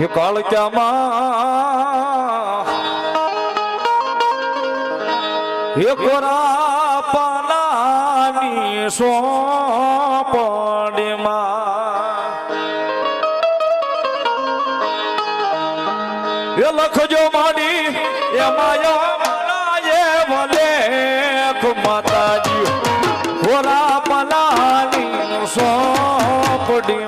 એ કાળક્યામાં એ કોરા પાનાની સોપડીમાં એ લખજો માડી એમાં એ ભલે માતાજી કોરા પાનાની સોપડીમાં